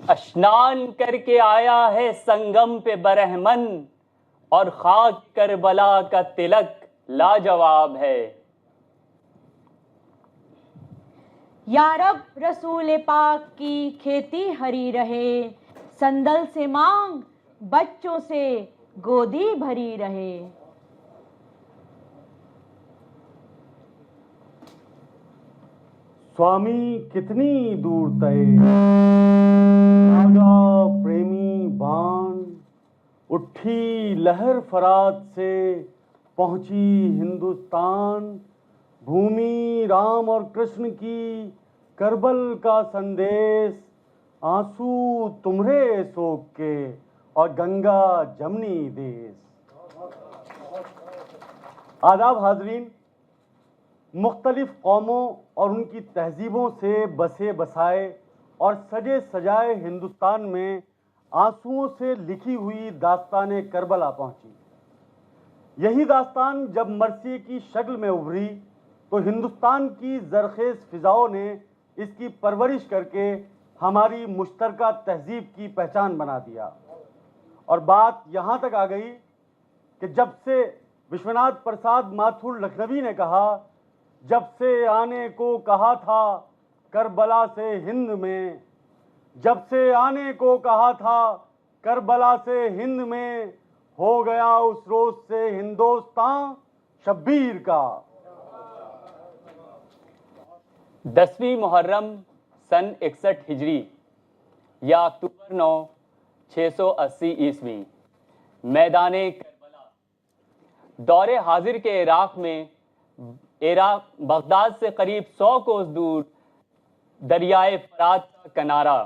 اشنان کر کے آیا ہے سنگم پہ برہمن، اور خاک کربلا کا تلک لاجواب ہے۔ یا رب رسول پاک کی کھیتی ہری رہے، سندل سے مانگ بچوں سے گودی بھری رہے۔ سوامی کتنی دور تئے آگا پریمی بان، اٹھی لہر فرات سے پہنچی ہندوستان، بھومی رام اور کرشن کی کربل کا سندیش، آنسو تمہرے سوک کے اور گنگا جمنی دیس۔ آداب حاضرین، مختلف قوموں اور ان کی تہذیبوں سے بسے بسائے اور سجے سجائے ہندوستان میں آنسوؤں سے لکھی ہوئی داستان کربلا پہنچی۔ یہی داستان جب مرثیے کی شکل میں ابھری تو ہندوستان کی زرخیز فضاؤں نے اس کی پرورش کر کے ہماری مشترکہ تہذیب کی پہچان بنا دیا، اور بات یہاں تک آ گئی کہ جب سے وشوناتھ پرساد ماتھور لکھنوی نے کہا، جب سے آنے کو کہا تھا کربلا سے ہند میں، جب سے آنے کو کہا تھا کربلا سے ہند میں، ہو گیا اس روز سے ہندوستان شبیر کا۔ 10ویں محرم سن 61 ہجری یا اکتوبر 9 680 عیسوی، میدان کربلا، دور حاضر کے عراق میں، بغداد سے قریب 100 کوس دور دریائے فرات کا کنارہ،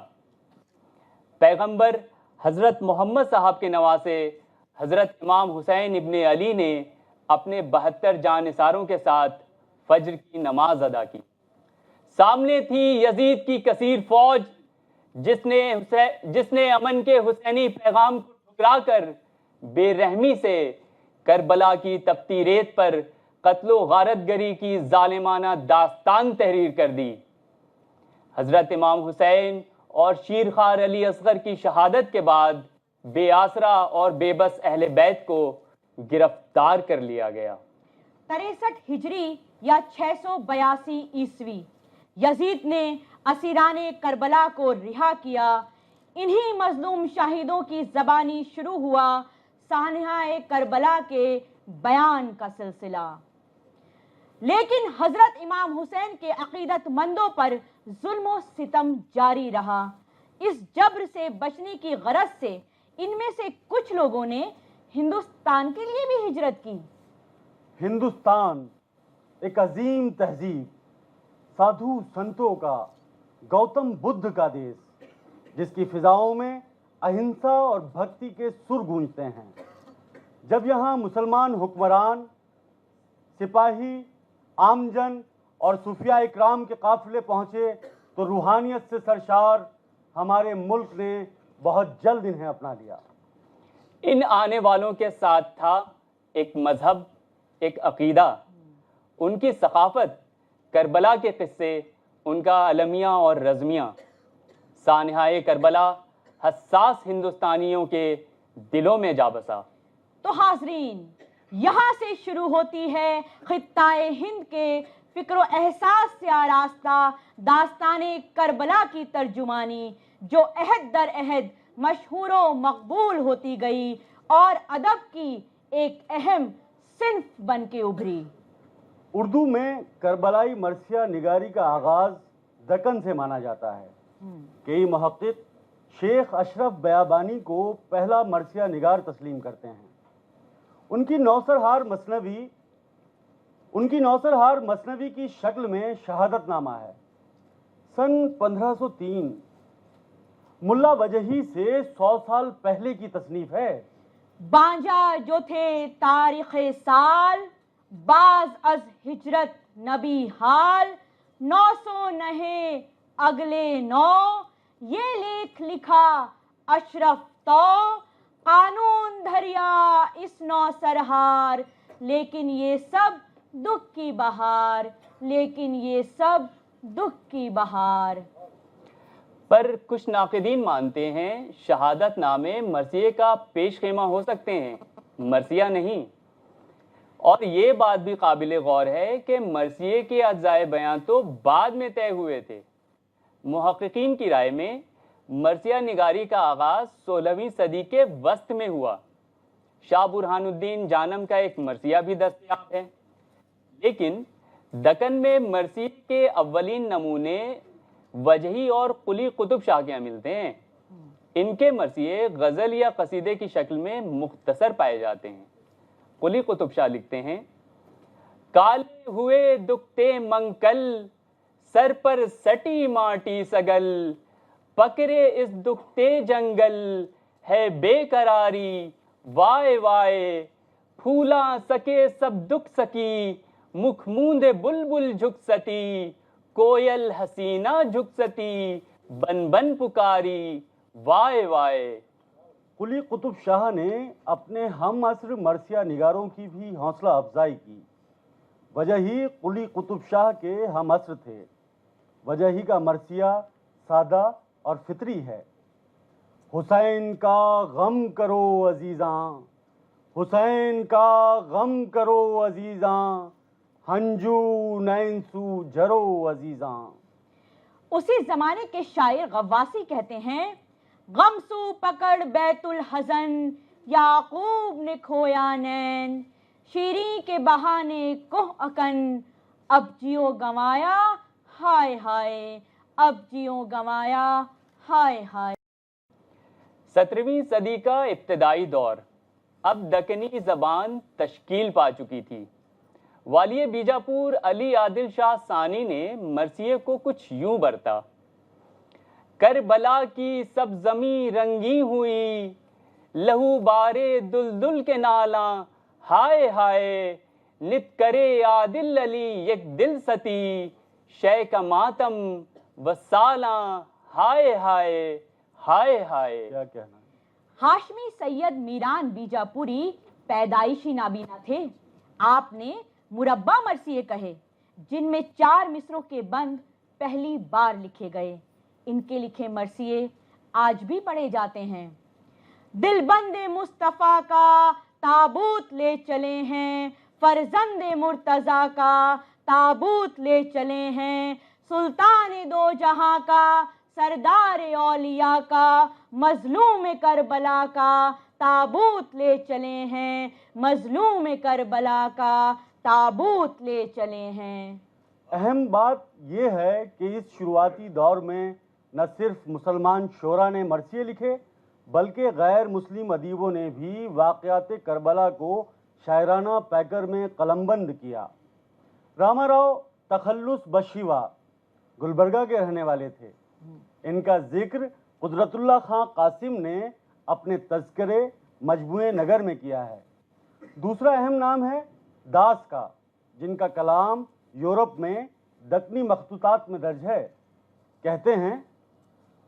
پیغمبر حضرت محمد صاحب کے نواسے حضرت امام حسین ابن علی نے اپنے 72 جانثاروں کے ساتھ فجر کی نماز ادا کی۔ سامنے تھی یزید کی کثیر فوج، جس نے امن کے حسینی پیغام کو ٹھکرا کر بے رحمی سے کربلا کی تپتی ریت پر قتل و غارت گری کی ظالمانہ داستان تحریر کر دی۔ حضرت امام حسین اور شیرخوار علی اصغر کی شہادت کے بعد بے آسرا اور بے بس اہل بیت کو گرفتار کر لیا گیا۔ 63 ہجری یا 682 عیسوی، یزید نے اسیران کربلا کو رہا کیا۔ انہی مظلوم شہیدوں کی زبانی شروع ہوا سانحہ کربلا کے بیان کا سلسلہ۔ لیکن حضرت امام حسین کے عقیدت مندوں پر ظلم و ستم جاری رہا۔ اس جبر سے بچنے کی غرض سے ان میں سے کچھ لوگوں نے ہندوستان کے لیے بھی ہجرت کی۔ ہندوستان ایک عظیم تہذیب، سادھو سنتوں کا، گوتم بدھ کا دیس، جس کی فضاؤں میں اہنسا اور بھکتی کے سر گونجتے ہیں۔ جب یہاں مسلمان حکمران، سپاہی، عام جن اور صوفیاء اکرام کے قافلے پہنچے تو روحانیت سے سرشار ہمارے ملک نے بہت جلد انہیں اپنا لیا۔ ان آنے والوں کے ساتھ تھا ایک مذہب، ایک عقیدہ، ان کی ثقافت، کربلا کے قصے، ان کا المیہ اور رزمیہ۔ سانحہ کربلا حساس ہندوستانیوں کے دلوں میں جا بسا۔ تو حاضرین، یہاں سے شروع ہوتی ہے خطہ ہند کے فکر و احساس سے آراستہ داستان کربلا کی ترجمانی، جو عہد در عہد مشہور و مقبول ہوتی گئی اور ادب کی ایک اہم صنف بن کے ابھری۔ اردو میں کربلائی مرثیہ نگاری کا آغاز دکن سے مانا جاتا ہے۔ کئی محقق شیخ اشرف بیابانی کو پہلا مرثیہ نگار تسلیم کرتے ہیں۔ ان کی نوسرہار مثنوی کی شکل میں شہادت نامہ ہے۔ سن 1503 ملا وجہی سے 100 سال پہلے کی تصنیف ہے۔ بانجا جو تھے تاریخ سال، باز از ہجرت نبی حال، 900 نہے اگلے 9، یہ لیکھ لکھا اشرف تو، قانون دھریا اس نوسرہار، لیکن یہ سب دکھ کی بہار، لیکن یہ سب دکھ کی بہار۔ پر کچھ ناقدین مانتے ہیں شہادت نامے مرثیے کا پیش خیمہ ہو سکتے ہیں، مرثیہ نہیں۔ اور یہ بات بھی قابل غور ہے کہ مرثیے کے اجزائے بیان تو بعد میں طے ہوئے تھے۔ محققین کی رائے میں مرثیہ نگاری کا آغاز 16ویں صدی کے وسط میں ہوا۔ شاہ برہان الدین جانم کا ایک مرثیہ بھی دستیاب ہے، لیکن دکن میں مرثیے کے اولین نمونے وجہی اور قلی قطب شاہ کے یہاں ملتے ہیں۔ ان کے مرثیے غزل یا قصیدے کی شکل میں مختصر پائے جاتے ہیں۔ قلی قطب شاہ لکھتے ہیں، کالے ہوئے دکھتے منکل، سر پر سٹی ماٹی سگل، پکڑے اس دکھتے جنگل، ہے بے قراری وائے وائے، پھولا سکے سب دکھ سکی، مکھ موندے بلبل جھک ستی، کوئل حسینہ جھک ستی، بن بن پکاری وائے وائے۔ قلی قطب شاہ نے اپنے ہم عصر مرثیہ نگاروں کی بھی حوصلہ افزائی کی۔ وجہی قلی قطب شاہ کے ہم عصر تھے۔ وجہی کا مرثیہ سادہ اور فطری ہے۔ حسین کا غم کرو عزیزاں، حسین کا غم کرو عزیزاں، ہنجو نینسو جرو عزیزاں۔ اسی زمانے کے شاعر غواصی کہتے ہیں، غم سو پکڑ بیت الحزن، یعقوب نے کھویا نین، شیریں کے بہانے کوہ اکن، اب جیو گنوایا ہائے ہائے، اب جیو گنوایا ہائے ہائے۔ 17ویں صدی کا ابتدائی دور، اب دکنی زبان تشکیل پا چکی تھی۔ والی بیجاپور علی عادل شاہ ثانی نے مرثیے کو کچھ یوں برتا، کربلا کی سب زمیں رنگی ہوئی، لہو بارے دلدل کے نالاں، ہائے ہائے، نت کرے عادل علی یک دل ستی، شے کا ماتم و سالاں، ہائے ہائے ہائے ہائے۔ کیا کہنا ہے؟ ہاشمی سید میران بیجاپوری پیدائشی نابینا تھے۔ آپ نے مربع مرثیے کہے، جن میں 4 مصروں کے بند پہلی بار لکھے گئے۔ ان کے لکھے مرثیے آج بھی پڑھے جاتے ہیں۔ دل بند مصطفیٰ کا تابوت لے چلے ہیں، فرزند مرتضیٰ کا تابوت لے چلے ہیں، سلطان دو جہاں کا، سردار اولیاء کا، مظلوم کربلا کا تابوت لے چلے ہیں، مظلوم کربلا کا تابوت لے چلے ہیں۔ اہم بات یہ ہے کہ اس شروعاتی دور میں نہ صرف مسلمان شعراء نے مرثیے لکھے، بلکہ غیر مسلم ادیبوں نے بھی واقعات کربلا کو شاعرانہ پیکر میں قلم بند کیا۔ راما راؤ تخلص بشیوا گلبرگہ کے رہنے والے تھے۔ ان کا ذکر قدرت اللہ خان قاسم نے اپنے تذکرے مجموعے نگر میں کیا ہے۔ دوسرا اہم نام ہے داس کا، جن کا کلام یورپ میں دکنی مخطوطات میں درج ہے۔ کہتے ہیں،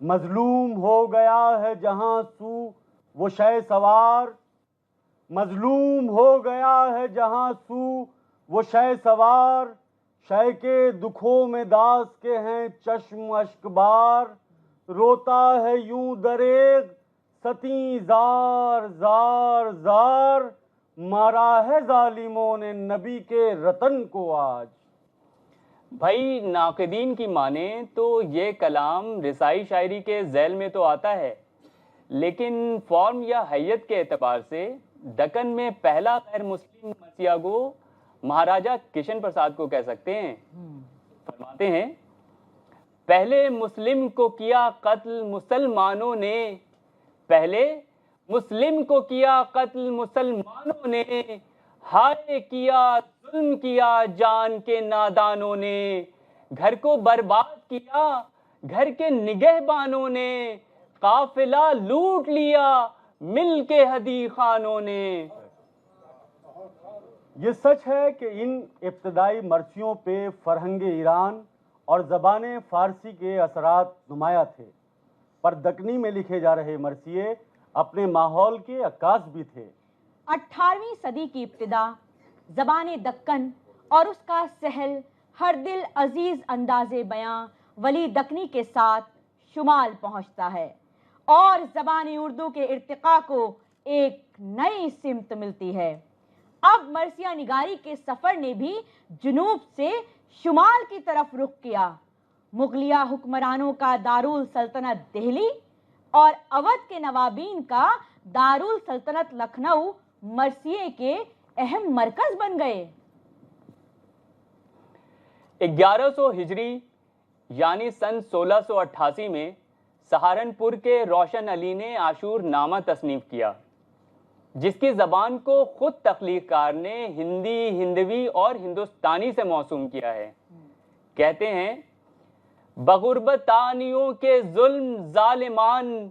مظلوم ہو گیا ہے جہاں سو وہ شے سوار، مظلوم ہو گیا ہے جہاں سو وہ شے سوار، شے کے دکھوں میں داس کے ہیں چشم اشک بار، روتا ہے یوں دریغ ستیں زار زار زار، مارا ہے ظالموں نے نبی کے رتن کو آج۔ بھائی ناقدین کی مانیں تو یہ کلام رسائی شاعری کے ذیل میں تو آتا ہے، لیکن فارم یا حیت کے اعتبار سے دکن میں پہلا غیر مسلم مرثیہ گو مہاراجہ کشن پرساد کو کہہ سکتے ہیں۔ فرماتے ہیں، پہلے مسلم کو کیا قتل مسلمانوں نے، پہلے مسلم کو کیا قتل مسلمانوں نے، ہائے کیا ظلم کیا جان کے نادانوں نے، گھر کو برباد کیا گھر کے نگہبانوں نے، قافلہ لوٹ لیا مل کے ہدی خانوں نے۔ یہ سچ ہے کہ ان ابتدائی مرثیوں پہ فرہنگ ایران اور زبان فارسی کے اثرات نمایاں تھے، پر دکنی میں لکھے جا رہے مرثیے اپنے ماحول کے عکاس بھی تھے۔ 18ویں صدی کی ابتدا زبان دکن اور اس کا سہل ہر دل عزیز انداز بیاں ولی دکنی کے ساتھ شمال پہنچتا ہے اور زبان اردو کے ارتقاء کو ایک نئی سمت ملتی ہے۔ اب مرثیہ نگاری کے سفر نے بھی جنوب سے شمال کی طرف رخ کیا۔ مغلیہ حکمرانوں کا دارالسلطنت دہلی اور اودھ کے نوابین کا دارالسلطنت لکھنؤ مرثیے کے اہم مرکز بن گئے۔ 1100 ہجری یعنی سن 1688 میں سہارنپور کے روشن علی نے عاشور نامہ تصنیف کیا، جس کی زبان کو خود تخلیق کار نے ہندی، ہندوی اور ہندوستانی سے موسوم کیا ہے۔ کہتے ہیں بغربتانیوں کے ظلم ظالمان،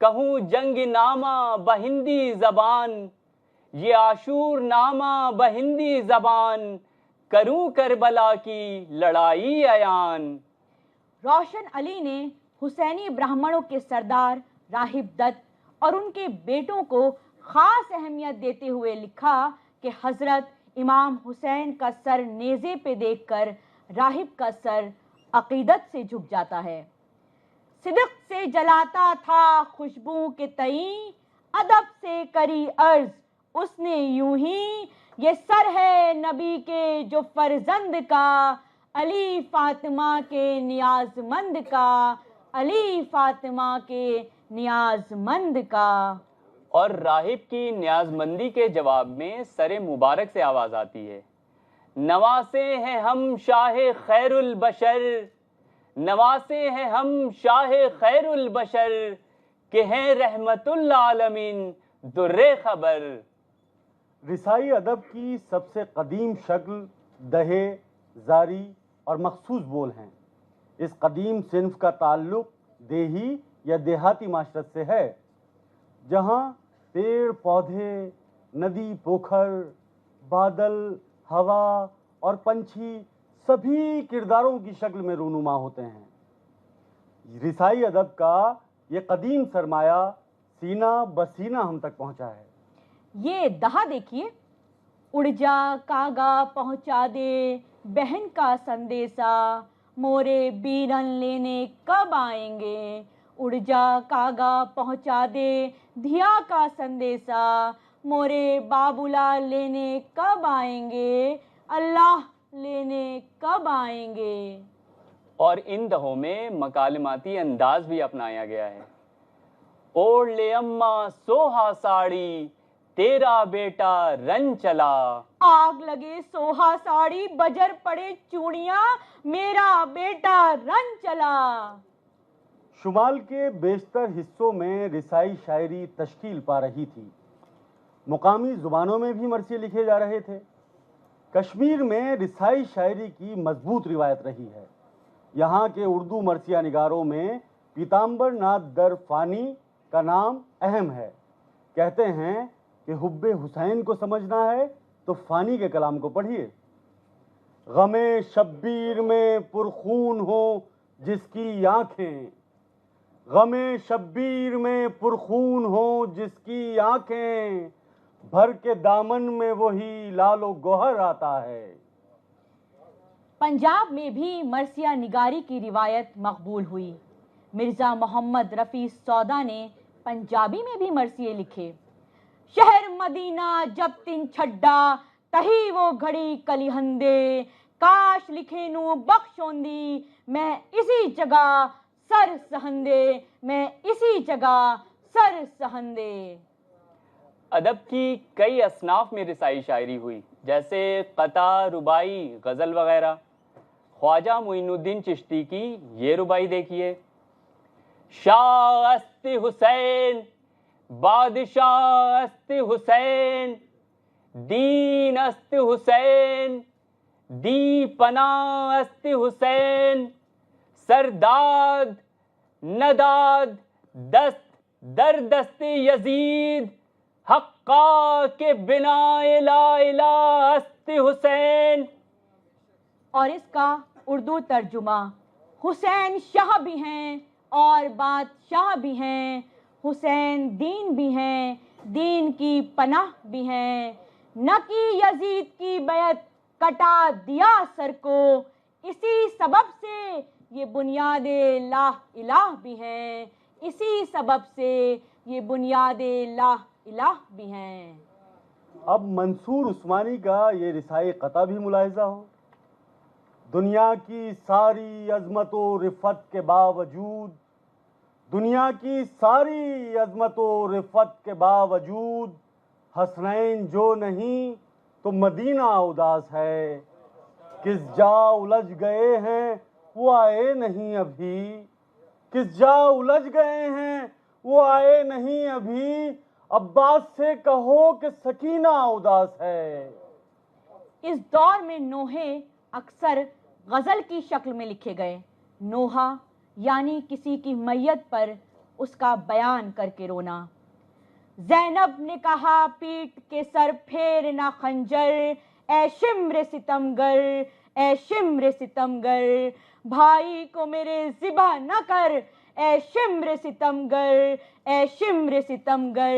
کہوں جنگ نامہ بہندی زبان، یہ عاشور نامہ بہندی زبان، کروں کربلا کی لڑائی عیان۔ روشن علی نے حسینی برہمنوں کے سردار راہب دت اور ان کے بیٹوں کو خاص اہمیت دیتے ہوئے لکھا کہ حضرت امام حسین کا سر نیزے پہ دیکھ کر راہب کا سر عقیدت سے جھک جاتا ہے۔ صدق سے جلاتا تھا خوشبو کے تئیں، ادب سے کری عرض اس نے یوں ہی، یہ سر ہے نبی کے جو فرزند کا، علی فاطمہ کے نیاز مند کا، علی فاطمہ کے نیاز مند کا۔ اور راہب کی نیاز مندی کے جواب میں سر مبارک سے آواز آتی ہے، نواسے ہیں ہم شاہ خیر البشر، نواسے ہیں ہم شاہ خیر البشر، کہ ہیں رحمت العالمین در خبر۔ رسائی ادب کی سب سے قدیم شکل دہے، زاری اور مخصوص بول ہیں۔ اس قدیم صنف کا تعلق دیہی یا دیہاتی معاشرت سے ہے، جہاں پیڑ پودے، ندی پوکھر، بادل، ہوا اور پنچھی سبھی کرداروں کی شکل میں رونما ہوتے ہیں۔ رسائی ادب کا یہ قدیم سرمایہ سینہ بسینہ ہم تک پہنچا ہے۔ یہ دہا دیکھیے، اڑ جا کاغا پہنچا دے بہن کا سندیسا، مورے بیرن لینے کب آئیں گے، اڑ جا کاغا پہنچا دے دھیا کا سندیسا، مورے بابولا لینے کب آئیں گے، اللہ لینے کب آئیں گے۔ اور ان دہوں میں مکالماتی انداز بھی اپنایا گیا ہے۔ اوڑھ لے اماں سوہا ساڑی، تیرا بیٹا رن چلا، آگ لگے سوہا ساڑی، بجر پڑے چوڑیاں، میرا بیٹا رن چلا۔ شمال کے بیشتر حصوں میں رسائی شاعری تشکیل پا رہی تھی۔ مقامی زبانوں میں بھی مرثیے لکھے جا رہے تھے۔ کشمیر میں رسائی شاعری کی مضبوط روایت رہی ہے۔ یہاں کے اردو مرثیہ نگاروں میں پیتامبر ناتھ در فانی کا نام اہم ہے۔ کہتے ہیں کہ حب حسین کو سمجھنا ہے تو فانی کے کلام کو پڑھیے۔ غم شبیر میں پرخون ہو جس کی آنکھیں، غم شبیر میں پرخون ہو جس کی آنکھیں، بھر کے دامن میں وہی لال و گوہر آتا ہے۔ پنجاب میں بھی مرثیہ نگاری کی روایت مقبول ہوئی۔ مرزا محمد رفیع سودا نے پنجابی میں بھی مرثیے لکھے۔ شہر مدینہ جب تن چھڈا، تہی وہ گھڑی کلی ہندے، کاش لکھے نو بخشوندی، میں اسی جگہ سر سہندے، میں اسی جگہ سر سہندے۔ ادب کی کئی اصناف میں رسائی شاعری ہوئی، جیسے قطع، ربائی، غزل وغیرہ۔ خواجہ معین الدین چشتی کی یہ ربائی دیکھیے، شاہ است حسین، بادشاہ است حسین، دین است حسین، دی پناہ است حسین، سرداد نداد دست در دست یزید، حقا کے بنا لا الہ است حسین۔ اور اس کا اردو ترجمہ، حسین شاہ بھی ہیں اور بادشاہ بھی ہیں، حسین دین بھی ہیں، دین کی پناہ بھی ہیں، نہ کی یزید کی بیعت کٹا دیا سر کو، اسی سبب سے یہ بنیاد لا الہ بھی ہیں، اسی سبب سے یہ بنیاد لا الہ بھی ہیں۔ اب منصور عثمانی کا یہ رسائے قطع بھی ملاحظہ ہو: دنیا کی ساری عظمت و رفت کے باوجود، دنیا کی ساری عظمت و رفت کے باوجود، حسنین جو نہیں تو مدینہ اداس ہے، کس جا الجھ گئے ہیں وہ آئے نہیں ابھی، کس جا الجھ گئے ہیں وہ آئے نہیں ابھی، عباس سے کہو کہ سکینہ اداس ہے۔ اس دور میں نوحے اکثر غزل کی شکل میں لکھے گئے۔ نوحہ یعنی کسی کی میت پر اس کا بیان کر کے رونا۔ زینب نے کہا پیٹ کے سر پھیرنا خنجر، اے شمر ستمگر، اے شمر ستمگر، بھائی کو میرے ذبح نہ کر، اے شمر ستمگر، اے شمر ستمگر،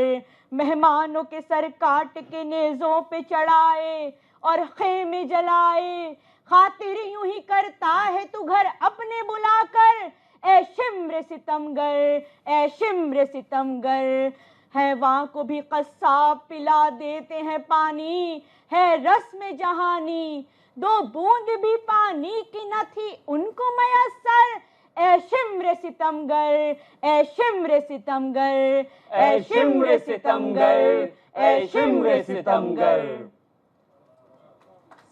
مہمانوں کے سر کاٹ کے نیزوں پہ چڑھائے اور خیمے جلائے، خاطر یوں ہی کرتا ہے تو گھر اپنے بلا کر، اے شمر ستمگر، اے شمر ستمگر، حیواں کو بھی قصاب پلا دیتے ہیں پانی، ہے رسم جہانی، دو بوند بھی پانی کی نہ تھی ان کو میسر، اے شمر ستمگر، اے شمر ستمگر، اے شمر ستمگر، اے شمر ستمگر۔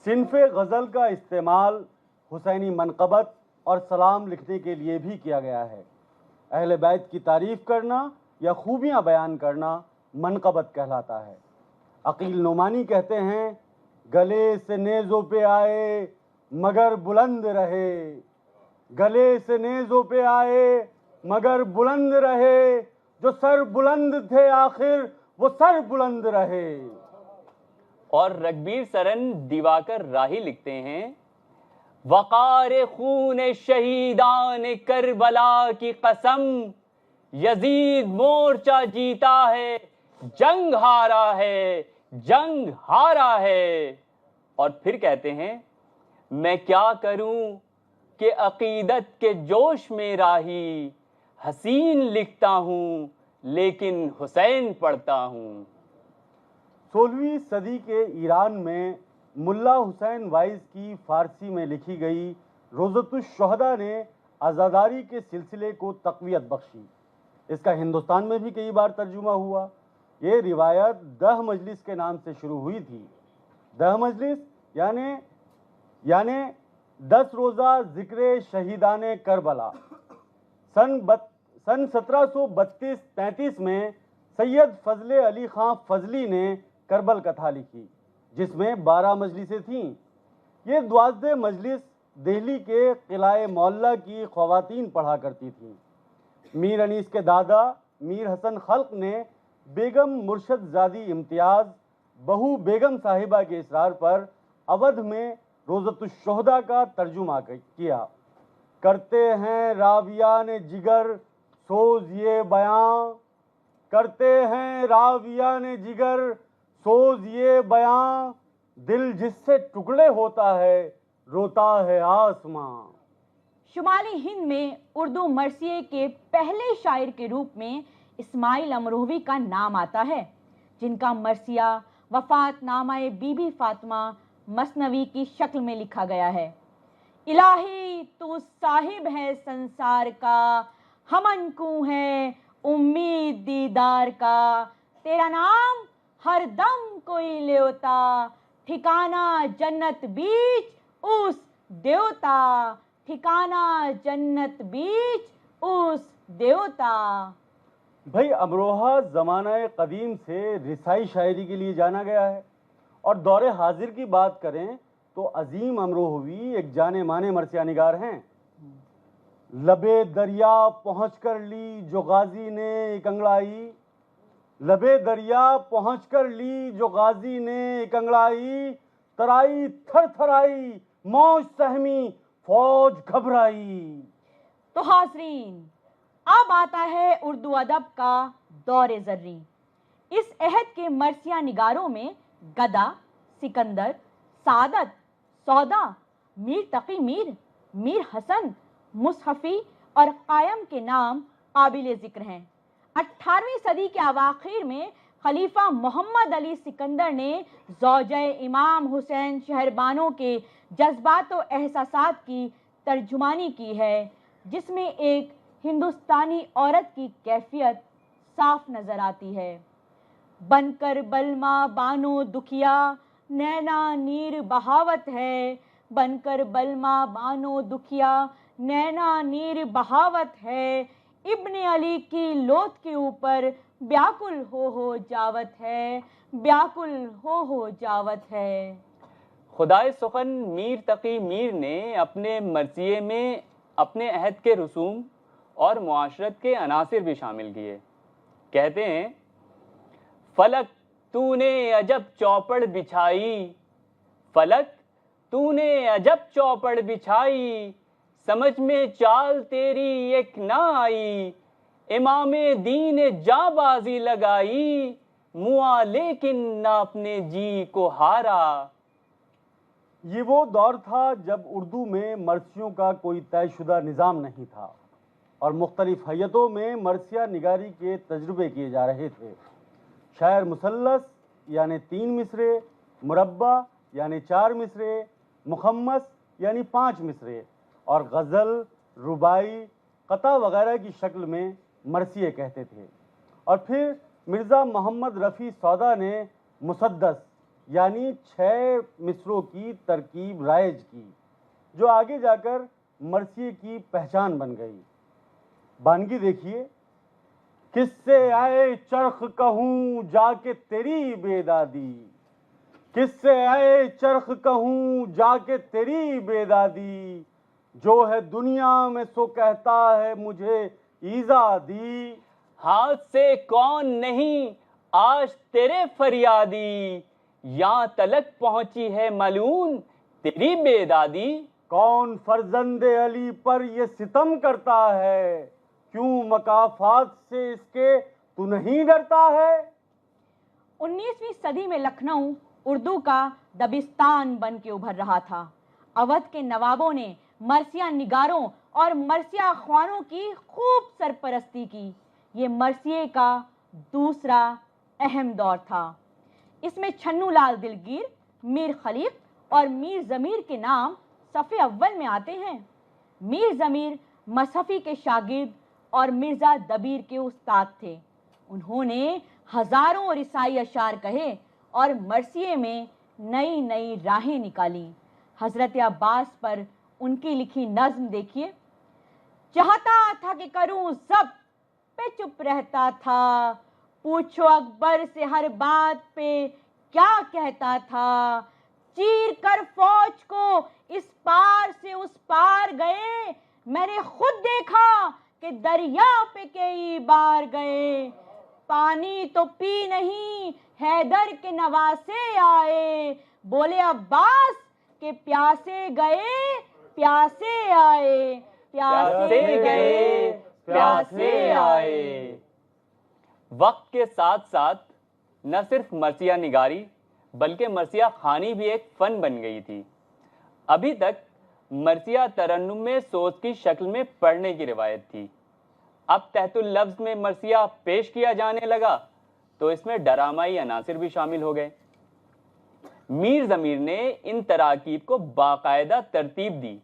صنف غزل کا استعمال حسینی منقبت اور سلام لکھنے کے لیے بھی کیا گیا ہے۔ اہل بیت کی تعریف کرنا یا خوبیاں بیان کرنا منقبت کہلاتا ہے۔ عقیل نعمانی کہتے ہیں: گلے سے نیزوں پہ آئے مگر بلند رہے، گلے سے نیزوں پہ آئے مگر بلند رہے، جو سر بلند تھے آخر وہ سر بلند رہے۔ اور رگبیر سرن دیواکر راہی لکھتے ہیں: وقار خون شہیدان کربلا کی قسم، یزید مورچہ جیتا ہے جنگ ہارا ہے، جنگ ہارا ہے۔ اور پھر کہتے ہیں: میں کیا کروں کہ عقیدت کے جوش میں راہی، حسین لکھتا ہوں لیکن حسین پڑھتا ہوں۔ 16ویں صدی کے ایران میں ملا حسین وائز کی فارسی میں لکھی گئی روضۃ الشہداء نے عزاداری کے سلسلے کو تقویت بخشی۔ اس کا ہندوستان میں بھی کئی بار ترجمہ ہوا۔ یہ روایت 10 مجلس کے نام سے شروع ہوئی تھی۔ 10 مجلس یعنی 10 روزہ ذکر شہیدان کربلا۔ سن 1732-33 میں سید فضل علی خان فضلی نے کربل کتھا لکھی، جس میں 12 مجلسیں تھیں۔ یہ 12 مجلس دہلی کے قلعہ معلیٰ کی خواتین پڑھا کرتی تھیں۔ میر انیس کے دادا میر حسن خلق نے بیگم مرشد زادی امتیاز بہو بیگم صاحبہ کے اصرار پر اودھ میں روضۃ الشہداء کا ترجمہ کیا۔ کرتے ہیں راویان جگر سوز یہ بیاں، کرتے ہیں راویان جگر سوز یہ بیاں، دل جس سے ٹکڑے ہوتا ہے روتا ہے آسماں۔ شمالی ہند میں اردو مرثیے کے پہلے شاعر کے روپ میں اسماعیل امروہوی کا نام آتا ہے، جن کا مرثیہ وفات نامہ بی بی فاطمہ مثنوی کی شکل میں لکھا گیا ہے: الہی تو صاحب ہے سنسار کا، ہمن کو ہے امید دیدار کا، تیرا نام ہر دم کوئی لیوتا، ٹھکانہ جنت بیچ اس دیوتا، ٹھکانہ جنت بیچ اس دیوتا۔ بھائی امروہہ زمانہ قدیم سے رسائی شاعری کے لیے جانا گیا ہے، اور دور حاضر کی بات کریں تو عظیم امروہوی ایک جانے مانے مرثیہ نگار ہیں۔ لبے دریا پہنچ کر لی جو غازی نے ایک انگڑائی، لبے دریا پہنچ کر لی جو غازی نے ایک انگڑائی، ترائی تھر تھرائی موج سہمی فوج گھبرائی۔ تو حاضرین، اب آتا ہے اردو ادب کا دور زرین۔ اس عہد کے مرثیہ نگاروں میں گدا، سکندر، سعادت، سودا، میر تقی میر، میر حسن، مصحفی اور قائم کے نام قابل ذکر ہیں۔ 18ویں صدی کے اواخر میں خلیفہ محمد علی سکندر نے زوجہ امام حسین شہربانو کے جذبات و احساسات کی ترجمانی کی ہے، جس میں ایک ہندوستانی عورت کی کیفیت صاف نظر آتی ہے۔ بن کر بلما بانو دکھیا نینا نیر بہاوت ہے، بن کر بلما بانو دکھیا نینا نیر بہاوت ہے، ابن علی کی لوت کے اوپر بیاکل ہو جاوت ہے، بیاکل ہو جاوت ہے۔ خدائے سخن میر تقی میر نے اپنے مرثیے میں اپنے عہد کے رسوم اور معاشرت کے عناصر بھی شامل کیے۔ کہتے ہیں، فلک تو نے عجب چوپڑ بچھائی، فلک تو نے عجب چوپڑ بچھائی، سمجھ میں چال تیری ایک نہ آئی، امام دین جاں بازی لگائی، موا لیکن نہ اپنے جی کو ہارا۔ یہ وہ دور تھا جب اردو میں مرثیوں کا کوئی طے شدہ نظام نہیں تھا اور مختلف حیتوں میں مرثیہ نگاری کے تجربے کیے جا رہے تھے۔ شاعر مثلث یعنی 3 مصرے، مربع یعنی 4 مصرے، مخمس یعنی 5 مصرے اور غزل، رباعی، قطع وغیرہ کی شکل میں مرثیے کہتے تھے۔ اور پھر مرزا محمد رفیع سودا نے مسدس یعنی 6 مصروں کی ترکیب رائج کی، جو آگے جا کر مرثیے کی پہچان بن گئی۔ بانگی دیکھیے، کس سے آئے چرخ کہوں جا کے تیری بے دادی، کس سے آئے چرخ کہوں جا کے تیری بے دادی، جو ہے دنیا میں سو کہتا ہے مجھے ایذا دی۔ ہاتھ سے کون نہیں آج تیرے فریادی، یہاں تلک پہنچی ہے ملعون تیری بے دادی۔ کون فرزند علی پر یہ ستم کرتا ہے، کیوں مکافات سے اس کے تو نہیں ڈرتا ہے۔ 19ویں صدی میں لکھنؤ اردو کا دبستان بن کے ابھر رہا تھا۔ اودھ کے نوابوں نے مرثیہ نگاروں اور مرثیہ خوانوں کی خوب سرپرستی کی۔ یہ مرثیے کا دوسرا اہم دور تھا۔ اس میں چھنو لال دلگیر، میر خلیق اور میر ضمیر کے نام صفحے اول میں آتے ہیں۔ میر ضمیر مصحفی کے شاگرد اور مرزا دبیر کے استاد تھے۔ انہوں نے ہزاروں رسائی اشعار کہے اور مرثیے میں نئی نئی راہیں نکالی۔ حضرت عباس پر ان کی لکھی نظم دیکھیے، چاہتا تھا کہ کروں ضبط پہ چپ رہتا تھا، پوچھو اکبر سے ہر بات پہ کیا کہتا تھا، چیر کر فوج کو اس پار سے اس پار گئے، میں نے خود دیکھا کہ دریا پہ کئی بار گئے، پانی تو پی نہیں حیدر کے نواسے آئے، بولے عباس کہ پیاسے گئے پیاسے آئے، پیاسے گئے پیاسے آئے۔ وقت کے ساتھ ساتھ نہ صرف مرثیہ نگاری بلکہ مرثیہ خوانی بھی ایک فن بن گئی تھی۔ ابھی تک مرثیہ ترنم میں سوز کی شکل میں پڑھنے کی روایت تھی، اب تحت اللفظ میں مرثیہ پیش کیا جانے لگا تو اس میں ڈرامائی عناصر بھی شامل ہو گئے۔ میر ضمیر نے ان تراکیب کو باقاعدہ ترتیب دی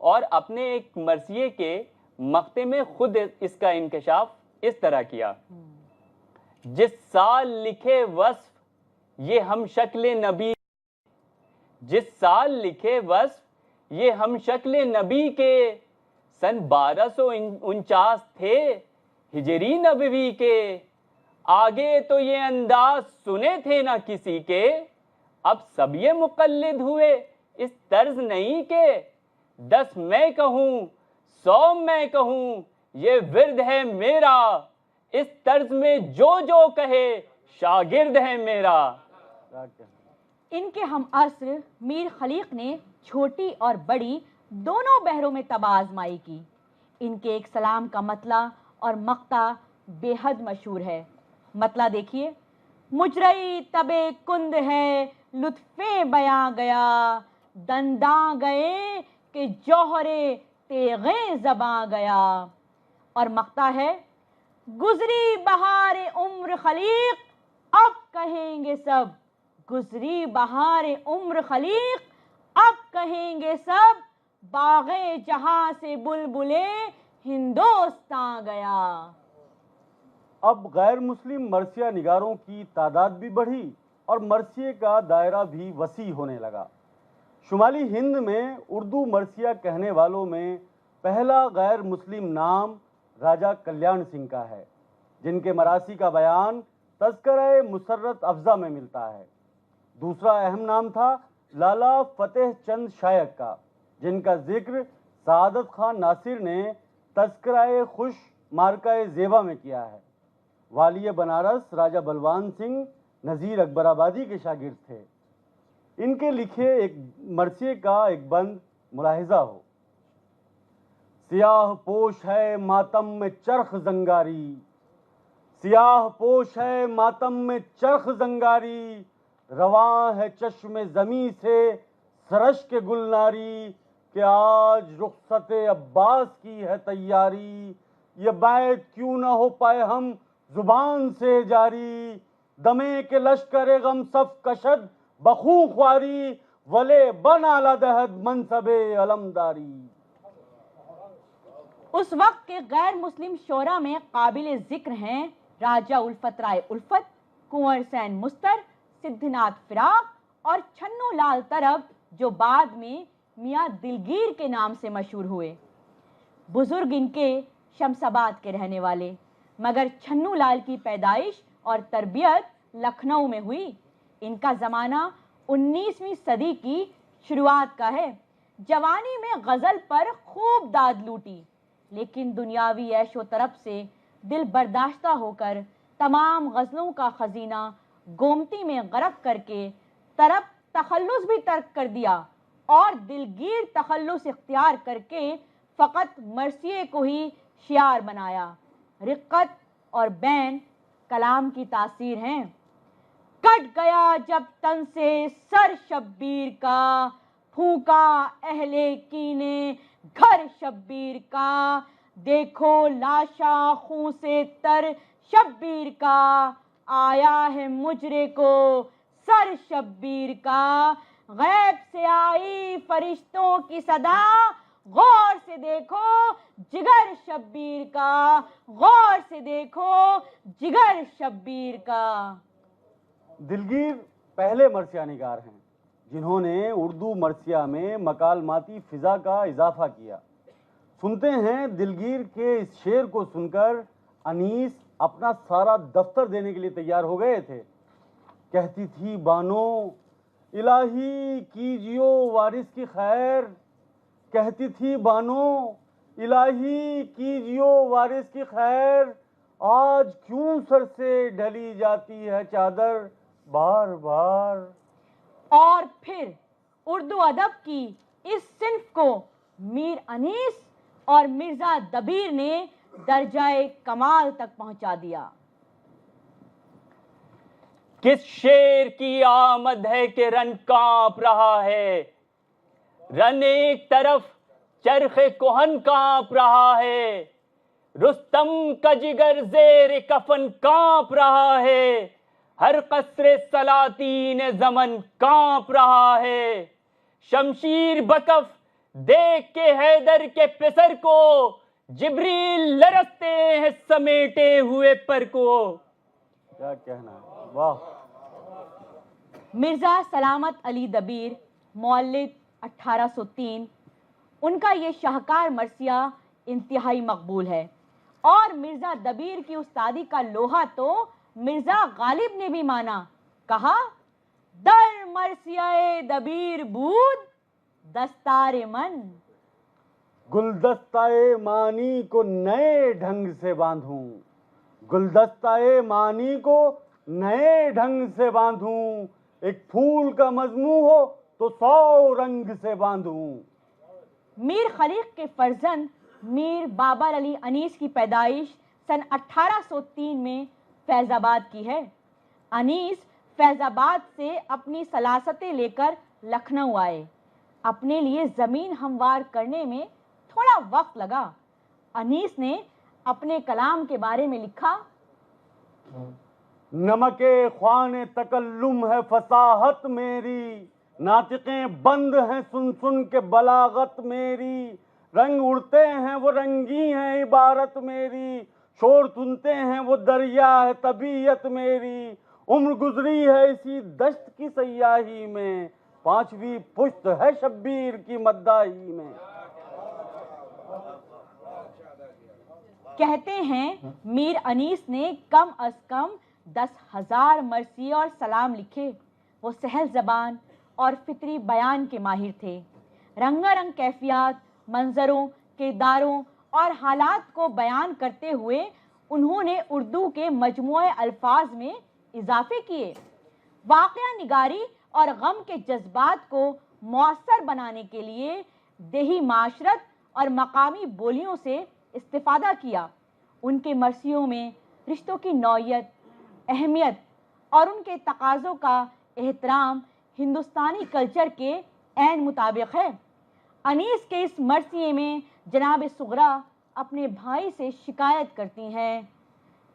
اور اپنے ایک مرثیے کے مقطع میں خود اس کا انکشاف اس طرح کیا، جس سال لکھے وصف یہ ہم شکل نبی، جس سال لکھے وصف یہ ہم شکل نبی کے، سن 1249 تھے ہجری نبوی کے، آگے تو یہ انداز سنے تھے نہ کسی کے، اب سب یہ مقلد ہوئے اس طرز نہیں کہ 10 میں کہوں 100 میں کہوں یہ ورد ہے میرا، اس طرز میں جو کہے شاگرد ہے میرا۔ ان کے ہم عصر میر خلیق نے چھوٹی اور بڑی دونوں بحروں میں طبع آزمائی کی۔ ان کے ایک سلام کا مطلع اور مقطع بے حد مشہور ہے۔ مطلع دیکھیے، مجرئی طبع کند ہے لطف بیاں گیا، دنداں گئے کہ جوہر تیغیں زباں گیا. اور مقطع ہے: گزری بہار عمر خلیق اب کہیں گے سب، گزری بہار عمر خلیق اب کہیں گے سب، باغ جہاں سے بلبلے ہندوستان گیا. اب غیر مسلم مرثیہ نگاروں کی تعداد بھی بڑھی اور مرثیے کا دائرہ بھی وسیع ہونے لگا. شمالی ہند میں اردو مرثیہ کہنے والوں میں پہلا غیر مسلم نام راجہ کلیان سنگھ کا ہے، جن کے مراثی کا بیان تذکرہ مسرت افزا میں ملتا ہے. دوسرا اہم نام تھا لالا فتح چند شائق کا، جن کا ذکر سعادت خان ناصر نے تذکرہ خوش مارکہ زیبا میں کیا ہے. والی بنارس راجہ بلوان سنگھ نذیر اکبر آبادی کے شاگرد تھے. ان کے لکھے ایک مرثیے کا ایک بند ملاحظہ ہو: سیاہ پوش ہے ماتم میں چرخ زنگاری، سیاہ پوش ہے ماتم میں چرخ زنگاری، رواں ہے چشم زمیں سے سرش کے گلناری، کہ آج رخصت عباس کی ہے تیاری، یہ بیت کیوں نہ ہو پائے ہم زبان سے جاری، دمے کے لشکر غم صف کشد بخوں خواری، ولے بن اعلی دہد منصب علمداری. اس وقت کے غیر مسلم شعراء میں قابل ذکر ہیں راجہ الفت رائے الفت، کنور سین مستر، سدھ ناتھ فراق اور چھنو لال طرب، جو بعد میں میاں دلگیر کے نام سے مشہور ہوئے. بزرگ ان کے شمس آباد کے رہنے والے، مگر چھنو لال کی پیدائش اور تربیت لکھنؤ میں ہوئی. ان کا زمانہ 19ویں صدی کی شروعات کا ہے. جوانی میں غزل پر خوب داد لوٹی، لیکن دنیاوی عیش و طرب سے دل برداشتہ ہو کر تمام غزلوں کا خزینہ گومتی میں غرق کر کے طرب تخلص بھی ترک کر دیا اور دلگیر تخلص اختیار کر کے فقط مرثیے کو ہی شعار بنایا. رقت اور بین کلام کی تاثیر ہیں. کٹ گیا جب تن سے سر شبیر کا، پھونکا اہل کینے گھر شبیر کا، دیکھو لاشا خون سے تر شبیر کا، آیا ہے مجرے کو سر شبیر کا، غیب سے آئی فرشتوں کی صدا، غور سے دیکھو جگر شبیر کا، غور سے دیکھو جگر شبیر کا. دلگیر پہلے مرثیہ نگار ہیں جنہوں نے اردو مرثیہ میں مکالماتی فضا کا اضافہ کیا. سنتے ہیں دلگیر کے اس شعر کو سن کر انیس اپنا سارا دفتر دینے کے لیے تیار ہو گئے تھے. کہتی تھی بانو الہی کیجیو وارث کی خیر، کہتی تھی بانو الہی کیجیو وارث کی خیر، آج کیوں سر سے ڈھلی جاتی ہے چادر بار بار. اور پھر اردو ادب کی اس صنف کو میر انیس اور مرزا دبیر نے درجہ کمال تک پہنچا دیا. کس شیر کی آمد ہے کہ رن کانپ رہا ہے، رن ایک طرف چرخ کہن کانپ رہا ہے، رستم کا جگر زیر کفن کانپ رہا ہے، ہر قصر سلاطین زمن کانپ رہا ہے، شمشیر بکف دیکھ کے حیدر کے پسر کو، جبریل لرزتے ہیں سمیٹے ہوئے پر کو. کیا کہنا ہے، واہ. مرزا سلامت علی دبیر مولد 1803، ان کا یہ شاہکار مرثیہ انتہائی مقبول ہے. اور مرزا دبیر کی استادی کا لوہا تو مرزا غالب نے بھی مانا. کہا در مرثیہ دبیر بود دستار من، گلدستہ معنی کو نئے ڈھنگ سے باندھوں، گلدستہ معنی کو نئے ڈھنگ سے باندھوں، ایک پھول کا مضمون ہو تو 100 رنگ سے باندھوں. میر خلیق کے فرزند میر بابر علی انیس کی پیدائش سن 1803 میں فیض آباد کی ہے. انیس فیض آباد سے اپنی سلاستیں لے کر لکھنؤ آئے. اپنے لیے زمین ہموار کرنے میں تھوڑا وقت لگا. انیس نے اپنے کلام کے بارے میں لکھا: نمک خوان تکلم ہے فصاحت میری، ناطقیں بند ہیں سن سن کے بلاغت میری، رنگ اڑتے ہیں وہ رنگی ہیں عبارت میری، شور سنتے ہیں وہ دریا ہے طبیعت میری، عمر گزری ہے اسی دشت کی سیاہی میں، پانچویں پشت ہے شبیر کی مداحی میں. کہتے ہیں میر انیس نے کم از کم 10,000 مرثیے اور سلام لکھے. وہ سہل زبان اور فطری بیان کے ماہر تھے. رنگا رنگ کیفیات، منظروں، کرداروں اور حالات کو بیان کرتے ہوئے انہوں نے اردو کے مجموعہ الفاظ میں اضافے کیے. واقعہ نگاری اور غم کے جذبات کو مؤثر بنانے کے لیے دیہی معاشرت اور مقامی بولیوں سے استفادہ کیا. ان کے مرثیوں میں رشتوں کی نوعیت، اہمیت اور ان کے تقاضوں کا احترام ہندوستانی کلچر کے عین مطابق ہے. انیس کے اس مرثیے میں جناب صغرا اپنے بھائی سے شکایت کرتی ہیں: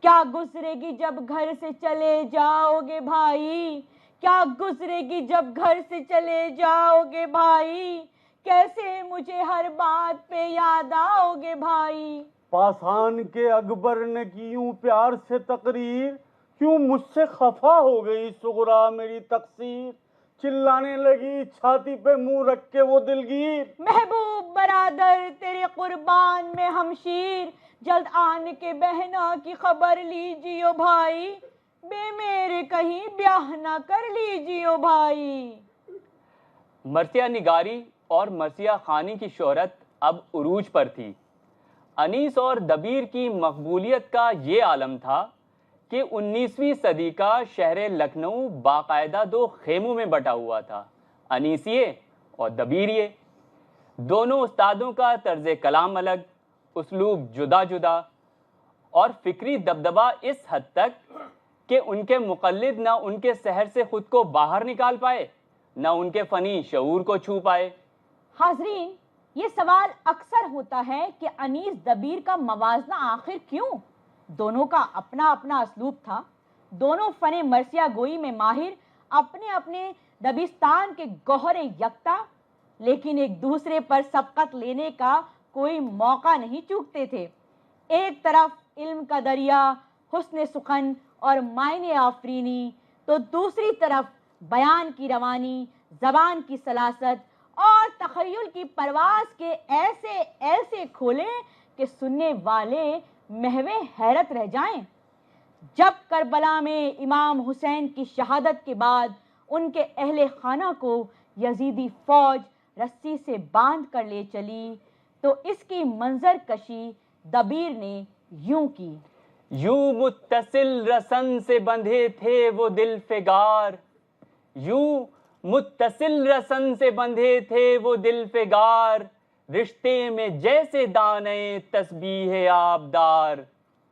کیا گزرے گی جب گھر سے چلے جاؤ گے بھائی، کیا گزرے گی جب گھر سے چلے جاؤ گے بھائی، کیسے مجھے ہر بات پہ یاد آؤ گے بھائی. پاسان کے اکبر نے کیوں پیار سے تقریر، کیوں مجھ سے خفا ہو گئی صغرا میری تقصیر، چلانے لگی چھاتی پہ منہ رکھ کے وہ دلگیر. محبوب برادر تیرے قربان میں ہمشیر، جلد آن کے بہنا کی خبر لیجیو بھائی، بے میرے کہیں بیاہ نہ کر لیجیو بھائی. مرثیہ نگاری اور مرثیہ خوانی کی شہرت اب عروج پر تھی. انیس اور دبیر کی مقبولیت کا یہ عالم تھا کہ 19ویں صدی کا شہر لکھنؤ باقاعدہ 2 خیموں میں بٹا ہوا تھا، انیسیے اور دبیریے. دونوں استادوں کا طرز کلام الگ، اسلوب جدا جدا اور فکری دبدبہ اس حد تک کہ ان کے مقلد نہ ان کے سحر سے خود کو باہر نکال پائے، نہ ان کے فنی شعور کو چھو پائے. حاضرین، یہ سوال اکثر ہوتا ہے کہ انیس دبیر کا موازنہ آخر کیوں؟ دونوں کا اپنا اپنا اسلوب تھا. دونوں فن مرثیہ گوئی میں ماہر، اپنے اپنے دبستان کے گوہر یکتا، لیکن ایک دوسرے پر سبقت لینے کا کوئی موقع نہیں چوکتے تھے. ایک طرف علم کا دریا، حسن سخن اور معنی آفرینی، تو دوسری طرف بیان کی روانی، زبان کی سلاست اور تخیل کی پرواز کے ایسے ایسے کھولے کہ سننے والے محو حیرت رہ جائیں. جب کربلا میں امام حسین کی شہادت کے بعد ان کے اہل خانہ کو یزیدی فوج رسی سے باندھ کر لے چلی تو اس کی منظر کشی دبیر نے یوں کی: یوں متصل رسن سے بندھے تھے وہ دل فگار، یوں متصل رسن سے بندھے تھے وہ دل فگار، رشتے میں جیسے دانے تسبیح آبدار.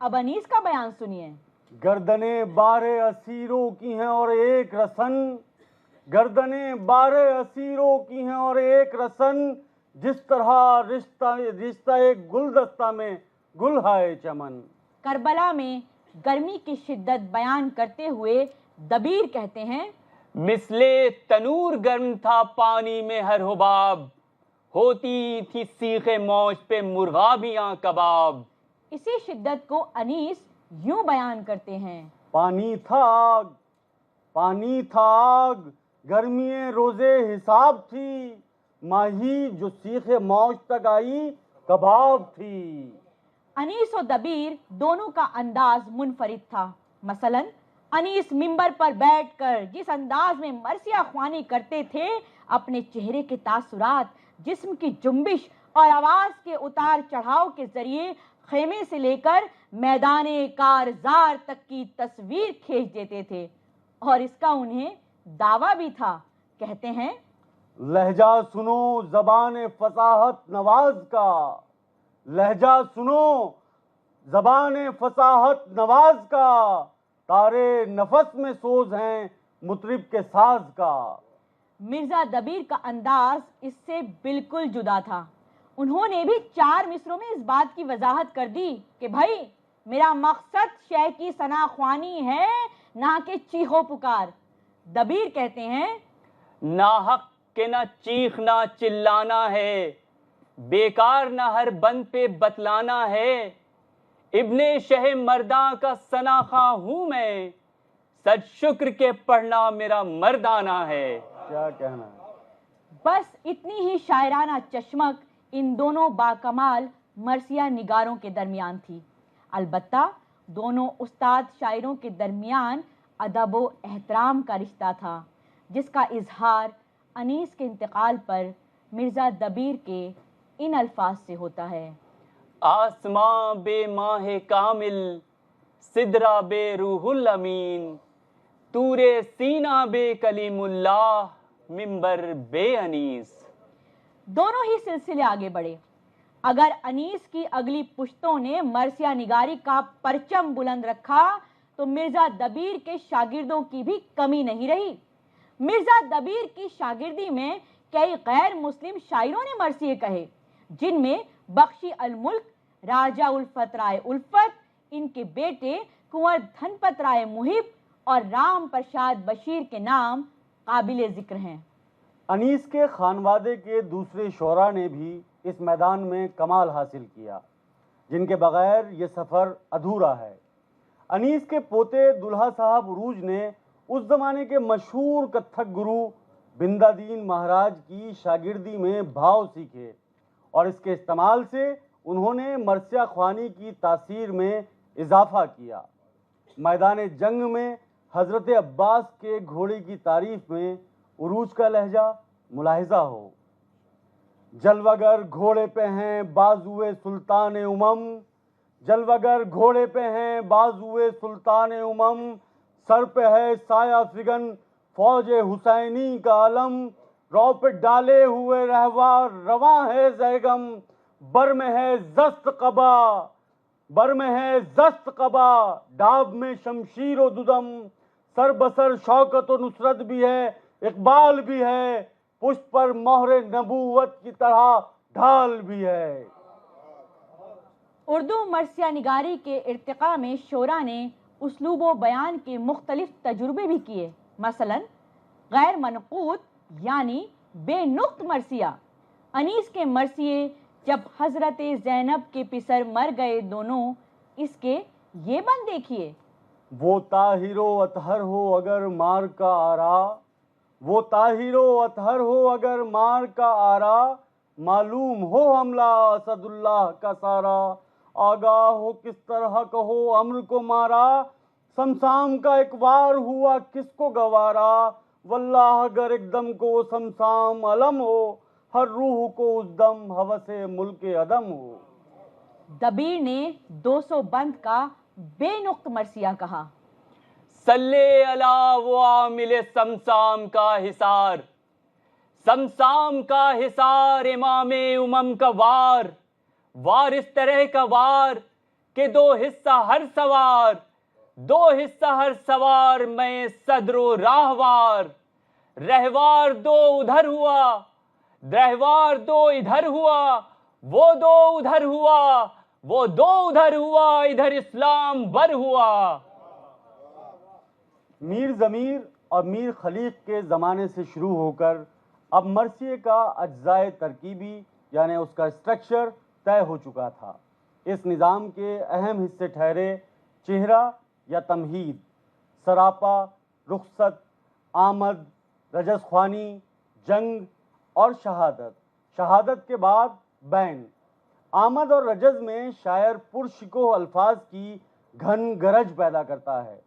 اب انیس کا بیان سنیے: گردنیں بارے اسیروں کی ہیں اور ایک رسن، گردنیں بارے اسیروں کی ہیں اور ایک رسن، جس طرح رشتہ ایک گلدستہ میں گل ہائے چمن. کربلا میں گرمی کی شدت بیان کرتے ہوئے دبیر کہتے ہیں: مثلے تنور گرم تھا پانی میں ہر حباب، ہوتی تھی سیخ موج پہ مرغابیاں کباب. اسی شدت کو انیس یوں بیان کرتے ہیں: پانی تھا آگ، پانی تھا آگ، گرمی روزے حساب تھی، ماہی جو سیخ موج تک آئی کباب تھی. انیس و دبیر دونوں کا انداز منفرد تھا. مثلا انیس ممبر پر بیٹھ کر جس انداز میں مرثیہ خوانی کرتے تھے، اپنے چہرے کے تاثرات، جسم کی جنبش اور آواز کے اتار چڑھاؤ کے ذریعے خیمے سے لے کر میدان کارزار تک کی تصویر کھینچ دیتے تھے. اور اس کا انہیں دعویٰ بھی تھا. کہتے ہیں: لہجہ سنو زبان فصاحت نواز کا، لہجہ سنو زبان فصاحت نواز کا، تارے نفس میں سوز ہیں مطرب کے ساز کا. مرزا دبیر کا انداز اس سے بالکل جدا تھا. انہوں نے بھی 4 مصروں میں اس بات کی وضاحت کر دی کہ بھائی میرا مقصد شے کی ثنا خوانی ہے نہ کہ چیخو پکار۔ دبیر کہتے ہیں ناحق کے نہ چیخنا چلانا ہے، بیکار نہ ہر بند پہ بتلانا ہے، ابن شہ مرداں کا ثنا خواں ہوں میں، سچ شکر کے پڑھنا میرا مردانہ ہے۔ کیا کہنا ہے۔ بس اتنی ہی شاعرانہ چشمک ان دونوں باکمال مرثیہ نگاروں کے درمیان تھی۔ البتہ دونوں استاد شاعروں کے درمیان ادب و احترام کا رشتہ تھا، جس کا اظہار انیس کے انتقال پر مرزا دبیر کے ان الفاظ سے ہوتا ہے۔ آسماں بے ماہ کامل، سدرہ بے روح الامین، طور سینہ بے کلیم اللہ، منبر بے انیس۔ دونوں ہی سلسلے آگے بڑھے۔ اگر انیس کی اگلی پشتوں نے مرثیہ نگاری کا پرچم بلند رکھا تو مرزا دبیر کے شاگردوں کی بھی کمی نہیں رہی۔ مرزا دبیر کی شاگردی میں کئی غیر مسلم شاعروں نے مرثیے کہے، جن میں بخشی الملک، راجہ الفت رائے الفت، ان کے بیٹے کنور دھنپت رائے محب اور رام پرشاد بشیر کے نام قابل ذکر ہیں۔ انیس کے خانوادے کے دوسرے شعراء نے بھی اس میدان میں کمال حاصل کیا، جن کے بغیر یہ سفر ادھورا ہے۔ انیس کے پوتے دلہا صاحب عروج نے اس زمانے کے مشہور کتھک گرو بندہ دین مہاراج کی شاگردی میں بھاؤ سیکھے، اور اس کے استعمال سے انہوں نے مرثیہ خوانی کی تاثیر میں اضافہ کیا۔ میدان جنگ میں حضرت عباس کے گھوڑے کی تعریف میں عروج کا لہجہ ملاحظہ ہو۔ جلوگر گھوڑے پہ ہیں بازوئے سلطان امم، جلوگر گھوڑے پہ ہیں بازوئے سلطان امم، سر پہ ہے سایہ فگن فوج حسینی کا علم، رو پہ ڈالے ہوئے رہوار رواں ہے زیگم، بر میں ہے زست قبا، بر میں ہے زست قبا، ڈاب میں شمشیر و ددم، سر بسر شوکت و نصرت بھی ہے، اقبال بھی ہے، پشت پر مہر نبوت کی طرح ڈھال بھی ہے۔ اردو مرثیہ نگاری کے ارتقاء میں شعراء نے اسلوب و بیان کے مختلف تجربے بھی کیے۔ مثلا غیر منقوط یعنی بے نقط مرثیہ۔ انیس کے مرثیے جب حضرت زینب کے پسر مر گئے دونوں، اس کے یہ بند دیکھیے: وہ طاہر و اطہر ہو اگر مار کا آرا، وہ طاہر و اطہر ہو اگر مار کا آرا، معلوم ہو حملہ اسد اللہ کا سارا، آگاہ ہو کس طرح کہو امر کو مارا، سمسام کا ایک وار ہوا کس کو گوارا، واللہ اگر ایک دم کو سمسام علم ہو، ہر روح کو اس دم ہوس ملک عدم ہو۔ دبیر نے 200 بند کا بے نقط مرثیہ کہا: صلی علی وہ عامل سمسام کا حصار، سمسام کا حصار امام امم کا وار، وار اس طرح کا وار کہ 2 حصہ ہر سوار، 2 حصہ ہر سوار میں صدر و راہوار، رہوار 2 ادھر ہوا، رہوار 2 ادھر ہوا، وہ 2 ادھر ہوا، وہ 2 ادھر ہوا، ادھر اسلام بر ہوا۔ میر ضمیر اور میر خلیق کے زمانے سے شروع ہو کر اب مرثیے کا اجزائے ترکیبی یعنی اس کا اسٹرکچر طے ہو چکا تھا۔ اس نظام کے اہم حصے ٹھہرے چہرہ یا تمہید، سراپا، رخصت، آمد، رجز خوانی، جنگ اور شہادت۔ شہادت کے بعد بین۔ آمد اور رجز میں شاعر پرشکوہ الفاظ کی گھن گرج پیدا کرتا ہے،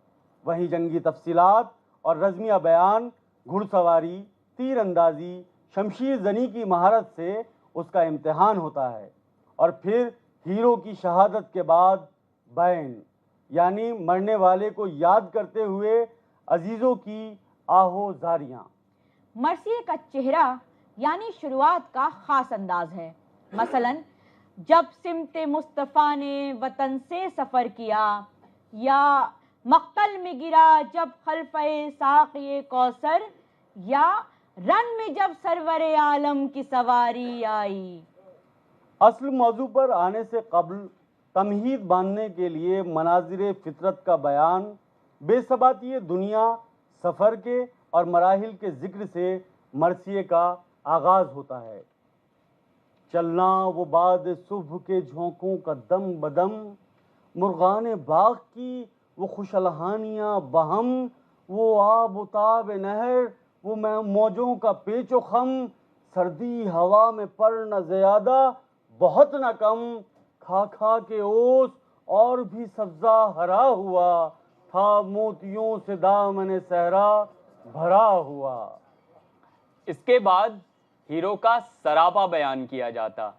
وہیں جنگی تفصیلات اور رزمیہ بیان، گھڑ سواری، تیر اندازی، شمشیر زنی کی مہارت سے اس کا امتحان ہوتا ہے، اور پھر ہیرو کی شہادت کے بعد بین، یعنی مرنے والے کو یاد کرتے ہوئے عزیزوں کی آہو زاریاں۔ مرثیے کا چہرہ یعنی شروعات کا خاص انداز ہے۔ مثلا جب سمت مصطفیٰ نے وطن سے سفر کیا، یا مقتل میں گرا جب خلفہ ساقی کوثر، یا رن میں جب سرور عالم کی سواری آئی۔ اصل موضوع پر آنے سے قبل تمہید باندھنے کے لیے مناظر فطرت کا بیان بے ثباتی دنیا سفر کے اور مراحل کے ذکر سے مرثیے کا آغاز ہوتا ہے۔ چلنا وہ بعد صبح کے جھونکوں کا دم بدم، مرغان باغ کی وہ خوش الحانیاں بہم، وہ آب و تاب نہر، وہ موجوں کا پیچ و خم، سردی ہوا میں پر نہ زیادہ بہت نہ کم، کھا کھا کے اوس اور بھی سبزہ ہرا ہوا، تھا موتیوں سے دامن صحرا بھرا ہوا۔ اس کے بعد ہیرو کا سراپا بیان کیا جاتا،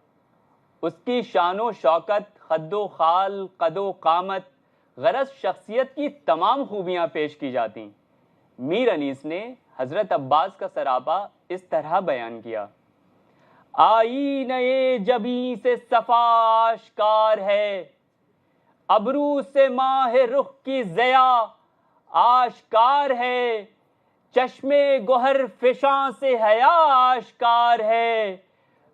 اس کی شان و شوکت، خد و خال، قد و قامت، غرض شخصیت کی تمام خوبیاں پیش کی جاتی۔ میر انیس نے حضرت عباس کا سراپا اس طرح بیان کیا: آئینۂ جبیں سے صفا آشکار ہے، ابرو سے ماہ رخ کی ضیا آشکار ہے، چشم گوہر فشاں سے حیا آشکار ہے،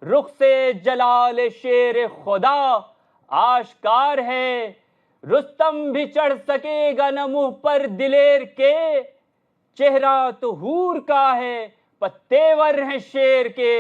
رخ سے جلال شیر خدا آشکار ہے، رستم بھی چڑھ سکے گا نہ منہ پر دلیر کے، چہرہ تو حور کا ہے پر تیور ہیں شیر کے۔